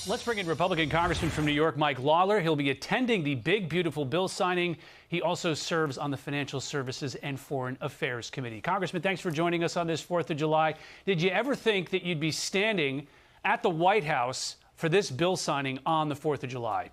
Let's bring in Republican Congressman from New York, Mike Lawler. He'll be attending the big, beautiful bill signing. He also serves on the Financial Services and Foreign Affairs Committee. Congressman, thanks for joining us on this 4th of July. Did you ever think that you'd be standing at the White House for this bill signing on the 4th of July?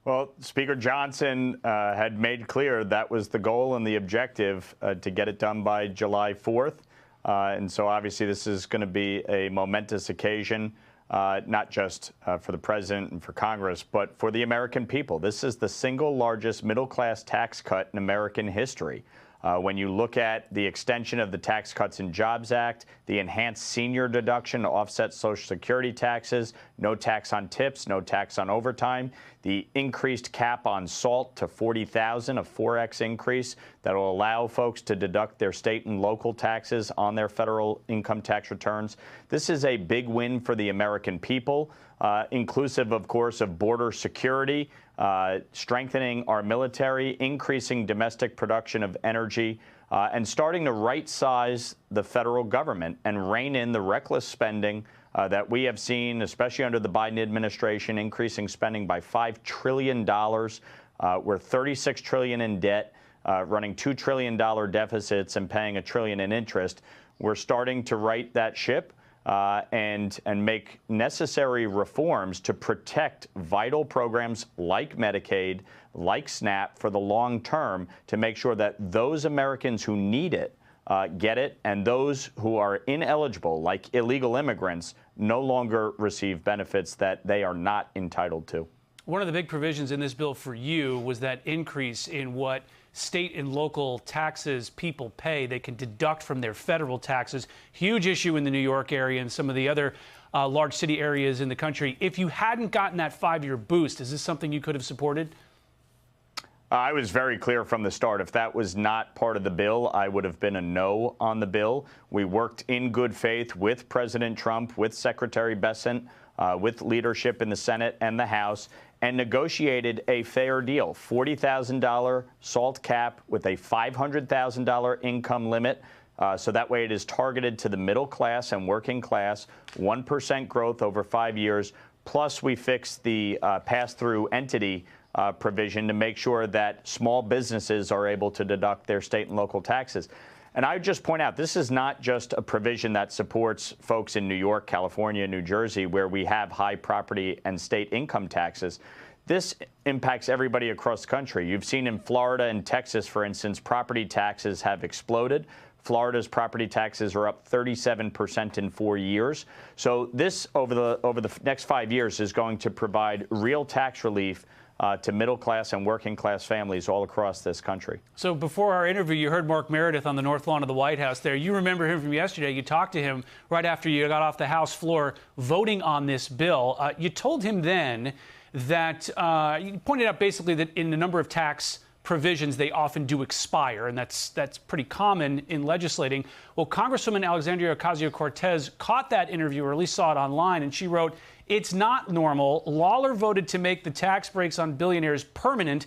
Well, Speaker Johnson had made clear that was the goal and the objective to get it done by July 4th. And so obviously this is going to be a momentous occasion. Not just for the president and for Congress, but for the American people. This is the single largest middle-class tax cut in American history. When you look at the extension of the Tax Cuts and Jobs Act, the enhanced senior deduction to offset Social Security taxes, no tax on tips, no tax on overtime, the increased cap on SALT to $40,000, a 4x increase that will allow folks to deduct their state and local taxes on their federal income tax returns. This is a big win for the American people, inclusive, of course, of border security, strengthening our military, increasing domestic production of energy, and starting to right-size the federal government and rein in the reckless spending that we have seen, especially under the Biden administration, increasing spending by $5 trillion. We're $36 trillion in debt, running $2 trillion deficits and paying $1 trillion in interest. We're starting to right that ship. And make necessary reforms to protect vital programs like Medicaid, like SNAP for the long term, to make sure that those Americans who need it get it, and those who are ineligible, like illegal immigrants, no longer receive benefits that they are not entitled to. One of the big provisions in this bill for you was that increase in what state and local taxes people pay. They can deduct from their federal taxes. Huge issue in the New York area and some of the other large city areas in the country. If you hadn't gotten that 5-year boost, is this something you could have supported? I was very clear from the start. If that was not part of the bill, I would have been a no on the bill. We worked in good faith with President Trump, with Secretary Bessent, with leadership in the Senate and the House, and negotiated a fair deal. $40,000 SALT cap with a $500,000 income limit. So that way it is targeted to the middle class and working class, 1% growth over 5 years. Plus, we fixed the pass-through entity provision to make sure that small businesses are able to deduct their state and local taxes. And I would just point out, this is not just a provision that supports folks in New York, California, New Jersey, where we have high property and state income taxes. This impacts everybody across the country. You've seen in Florida and Texas, for instance, property taxes have exploded. Florida's property taxes are up 37% in 4 years. So this, over the next 5 years, is going to provide real tax relief to middle-class and working-class families all across this country. So before our interview, you heard Mark Meredith on the North Lawn of the White House there. You remember him from yesterday. You talked to him right after you got off the House floor voting on this bill. You told him then that you pointed out basically that in a number of tax provisions, they often do expire, and that's pretty common in legislating. Well, Congresswoman Alexandria Ocasio-Cortez caught that interview, or at least saw it online, and she wrote, "It's not normal. Lawler voted to make the tax breaks on billionaires permanent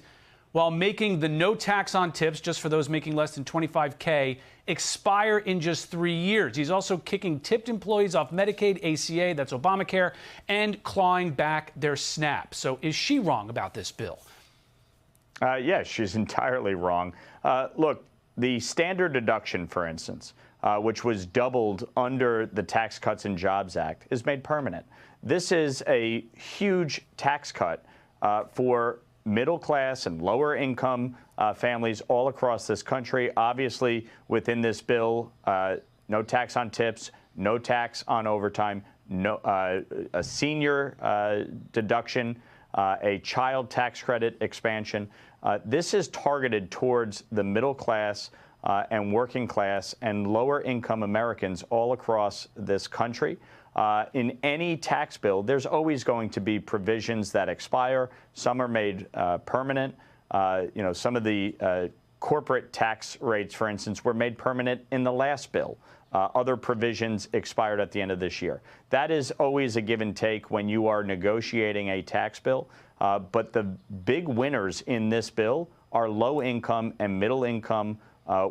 while making the no tax on tips, just for those making less than $25K, expire in just 3 years. He's also kicking tipped employees off Medicaid, ACA, that's Obamacare, and clawing back their SNAP." So is she wrong about this bill? Yes, she's entirely wrong. Look, the standard deduction, for instance, which was doubled under the Tax Cuts and Jobs Act, is made permanent. This is a huge tax cut for middle-class and lower-income families all across this country. Obviously, within this bill, no tax on tips, no tax on overtime, a senior deduction, a child tax credit expansion. This is targeted towards the middle class and working class and lower income Americans all across this country. In any tax bill, there's always going to be provisions that expire. Some are made permanent. Some of the corporate tax rates, for instance, were made permanent in the last bill. Other provisions expired at the end of this year. That is always a give and take when you are negotiating a tax bill. But the big winners in this bill are low-income and middle-income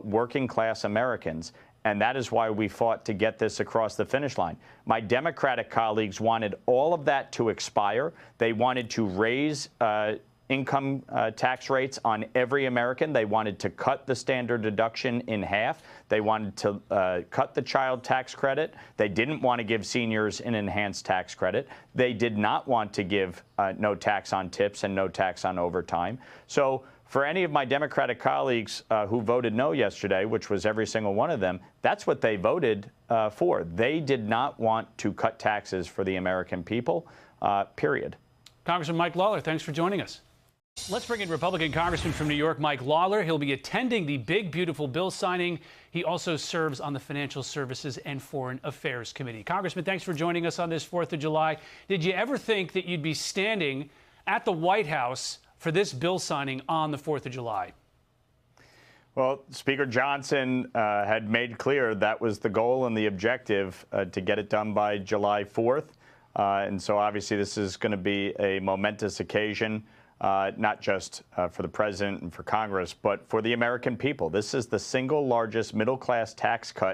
working-class Americans. And that is why we fought to get this across the finish line. My Democratic colleagues wanted all of that to expire. They wanted to raise income tax rates on every American. They wanted to cut the standard deduction in half. They wanted to cut the child tax credit. They didn't want to give seniors an enhanced tax credit. They did not want to give no tax on tips and no tax on overtime. So for any of my Democratic colleagues who voted no yesterday, which was every single one of them, that's what they voted for. They did not want to cut taxes for the American people, period. Congressman Mike Lawler, thanks for joining us. Let's bring in Republican Congressman from New York, Mike Lawler. He'll be attending the big, beautiful bill signing. He also serves on the Financial Services and Foreign Affairs Committee. Congressman, thanks for joining us on this 4th of July. Did you ever think that you'd be standing at the White House for this bill signing on the 4th of July? Well, Speaker Johnson had made clear that was the goal and the objective to get it done by July 4th. And so obviously this is going to be a momentous occasion. Not just for the president and for Congress, but for the American people. This is the single largest middle-class tax cut